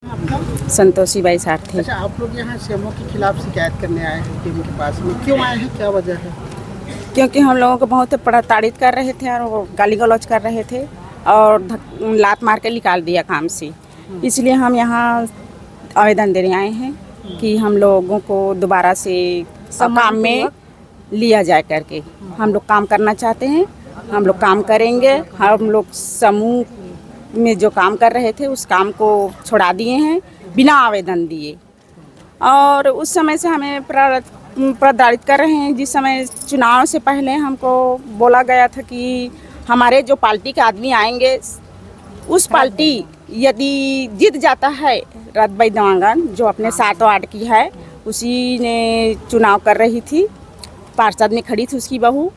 आपका? संतोषी बाई सारथी। अच्छा, आप लोग यहाँ सीएमओ के खिलाफ शिकायत करने आए हैं टीम के पास में, क्यों आए हैं, क्या वजह है? क्योंकि हम लोगों को बहुत प्रताड़ित कर रहे थे और वो गाली गलौज कर रहे थे और लात मार के निकाल दिया काम से। इसलिए हम यहाँ आवेदन देने आए हैं कि हम लोगों को दोबारा से काम में लिया जाए करके। हम लोग काम करना चाहते हैं, हम लोग काम करेंगे। हम लोग समूह में जो काम कर रहे थे उस काम को छोड़ा दिए हैं बिना आवेदन दिए, और उस समय से हमें प्रताड़ित कर रहे हैं। जिस समय चुनाव से पहले हमको बोला गया था कि हमारे जो पार्टी के आदमी आएंगे, उस पार्टी यदि जीत जाता है, रतबाई देवांगन जो अपने 7 वार्ड की है, उसी ने चुनाव कर रही थी, पार्षद में खड़ी थी उसकी बहू,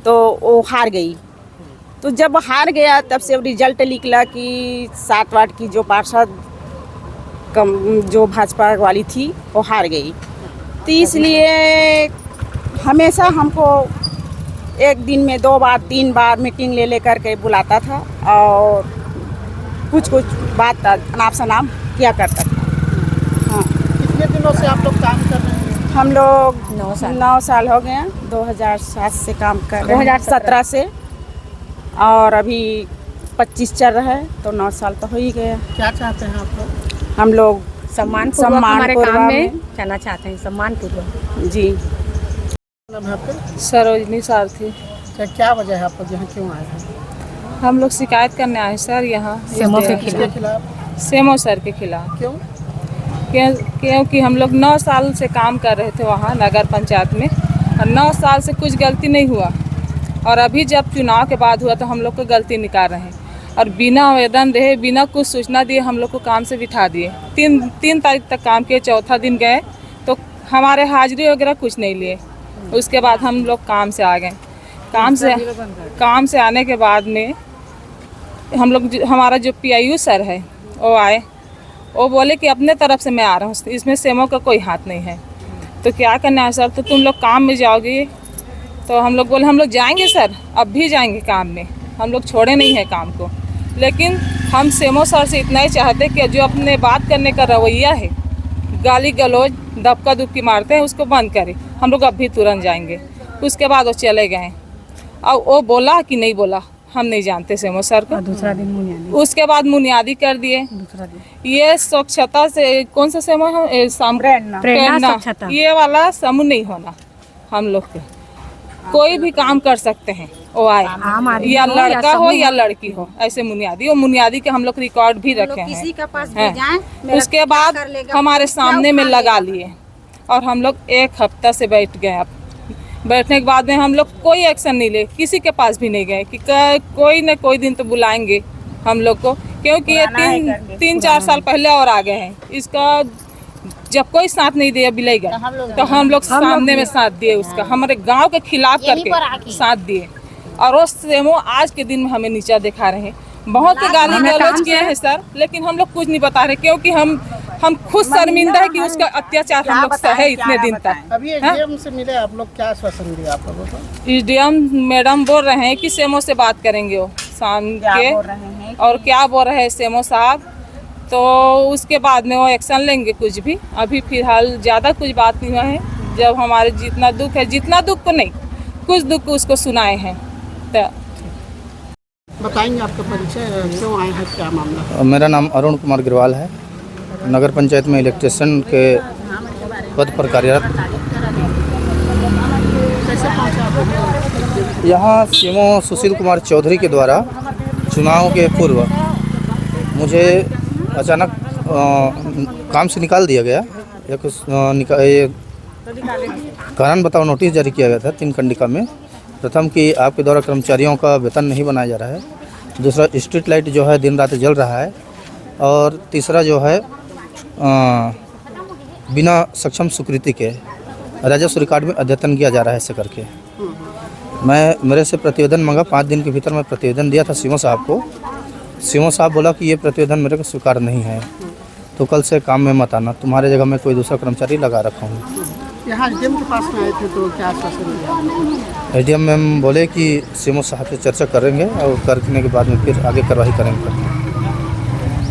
तो वो हार गई। तो जब हार गया तब से रिजल्ट निकला कि 7 वार्ड की जो पार्षद जो भाजपा वाली थी वो हार गई। तो इसलिए हमेशा हमको एक दिन में 2 बार 3 बार मीटिंग ले लेकर के बुलाता था और कुछ बात अनाप शनाप किया करता था। हाँ, कितने दिनों से आप लोग काम कर रहे हैं? हम लोग 9 साल हो गए, 2007 से काम कर रहे हैं, 2017 से, और अभी 25 चल रहा है, तो 9 साल तो हो ही गया। क्या चाहते हैं आप लोग? हम लोग सम्मान हमारे काम में जाना चाहते हैं, सम्मान पूर्वक। जी। नाम है आपका? सरोजनी सारथी। अच्छा, क्या वजह है आप लोग यहाँ क्यों आए हैं? हम लोग शिकायत करने आए सर यहाँ सेमो के किसके खिलाफ? सेमो सर के खिलाफ। क्यों? क्योंकि हम लोग 9 साल से काम कर रहे थे वहाँ नगर पंचायत में, और 9 साल से कुछ गलती नहीं हुआ, और अभी जब चुनाव के बाद हुआ तो हम लोग को गलती निकाल रहे हैं, और बिना आवेदन रहे, बिना कुछ सूचना दिए हम लोग को काम से बिठा दिए। 3 तारीख तक काम किए, चौथा दिन गए तो हमारे हाजिरी वगैरह कुछ नहीं लिए। उसके बाद हम लोग काम से आ गए। काम से आने के बाद में हम लोग हमारा जो PIU सर है वो आए, वो बोले कि अपने तरफ से मैं आ रहा हूँ, इसमें सेमो का कोई हाथ नहीं है। तो क्या करना है सर, तो तुम लोग काम में जाओगे? तो हम लोग बोले हम लोग जाएंगे सर, अब भी जाएंगे काम में, हम लोग छोड़े नहीं हैं काम को। लेकिन हम सेमो सर से इतना ही चाहते कि जो अपने बात करने का रवैया है, गाली गलौज दबका दुबकी मारते हैं, उसको बंद करें। हम लोग अब भी तुरंत जाएंगे। उसके बाद वो चले गए, और वो बोला कि नहीं बोला हम नहीं जानते सेमो सर को। दूसरा दिन मुनियादी, उसके बाद मुनियादी कर दिए। दूसरा दिन ये स्वच्छता से कौन सा सेमो है? प्रेरणा स्वच्छता। ये वाला समूह नहीं होना। हम लोग के कोई भी काम कर सकते हैं, वो आए, या लड़का हो या लड़की हो, ऐसे मुनियादी। वो मुनियादी के हम लोग रिकॉर्ड भी रखे हैं। उसके बाद हमारे सामने में लगा लिए, और हम लोग 1 हफ्ता से बैठ गए। अब बैठने के बाद में हम लोग कोई एक्शन नहीं ले, किसी के पास भी नहीं गए कि कोई न कोई दिन तो बुलाएंगे हम लोग को, क्योंकि ये 3-4 साल पहले और आ गए हैं। इसका जब कोई साथ नहीं दिया बिलेगा, तो हम लोग सामने में साथ दिए, उसका हमारे गांव के खिलाफ करके साथ दिए, और वो सेमो आज के दिन में हमें नीचा दिखा रहे हैं। बहुत गाली गलौज किए हैं सर, लेकिन हम लोग कुछ नहीं बता रहे, क्योंकि हम खुद शर्मिंदा है कि उसका अत्याचार हम लोग सहे इतने दिन तक। अभी SDM से मिले आप लोग, क्या आश्वासन दिया आप लोगों को? SDM मैडम बोल रहे हैं कि सेमो से बात करेंगे वो शाम के, और क्या बोल रहे हैं सेमो साहब, तो उसके बाद में वो एक्शन लेंगे कुछ भी। अभी फिलहाल ज़्यादा कुछ बात नहीं हुआ है। जब हमारे जितना दुख है, जितना दुख को नहीं, कुछ दुख उसको सुनाए हैं। तो बताएंगे आपका परिचय, क्यों आए हैं, क्या मामला? मेरा नाम अरुण कुमार गिरवाल है, नगर पंचायत में इलेक्ट्रिशियन के पद पर कार्यरत। कैसे पहुंचा आप? यहाँ सीएमओ सुशील कुमार चौधरी के द्वारा चुनाव के पूर्व मुझे अचानक काम से निकाल दिया गया। एक कारण बताओ नोटिस जारी किया गया था 3 कंडिका में। प्रथम कि आपके द्वारा कर्मचारियों का वेतन नहीं बनाया जा रहा है, दूसरा स्ट्रीट लाइट जो है दिन रात जल रहा है, और तीसरा जो है बिना सक्षम स्वीकृति के राजस्व रिकॉर्ड में अद्यतन किया जा रहा है ऐसे करके। मेरे से प्रतिवेदन मांगा, 5 दिन के भीतर मैं प्रतिवेदन दिया था सीएमओ साहब को। सीएमओ साहब बोला कि ये प्रतिवेदन मेरे को स्वीकार नहीं है, तो कल से काम में मत आना, तुम्हारे जगह मैं कोई दूसरा कर्मचारी लगा रखा हूँ। यहाँ SDM के पास में आए थे, तो क्या आश्वासन दिया? SDM मैम बोले कि सीएमओ साहब से चर्चा करेंगे, और करने के बाद में फिर आगे कार्रवाई करेंगे।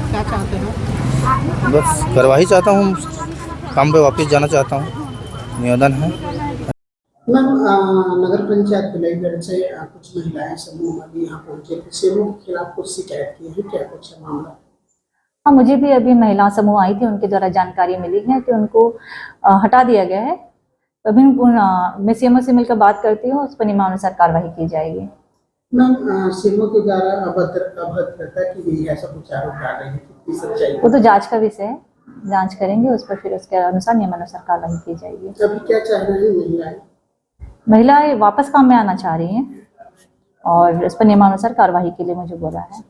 क्या चाहते हैं? बस कार्रवाई चाहता हूँ, काम पे वापस जाना चाहता हूँ, निवेदन है। मैम नगर पंचायत बिलाईगढ़ से कुछ महिलाएं समूह अभी यहाँ पहुंचे थे, सेवों के खिलाफ कुछ शिकायत की है, क्या कुछ है मामला? हाँ, मुझे भी अभी महिला समूह आई थी, उनके द्वारा जानकारी मिली है कि उनको हटा दिया गया है। अभी मैं सीएमओ से मिलकर बात करती हूँ, उस पर नियमानुसार कार्रवाई की जाएगी। मैम सीएमओ के द्वारा अभद्रता की गई ऐसा कुछ आरोप डाल रहे हैं, कितनी सच्चाई? वो तो जांच का विषय है, जांच करेंगे उस पर, फिर उसके अनुसार नियमानुसार कार्रवाई की जाएगी। अभी क्या चाह रहे हैं महिलाएं? महिलाएं वापस काम में आना चाह रही हैं और इस पर नियमानुसार कार्रवाई के लिए मुझे बोला है।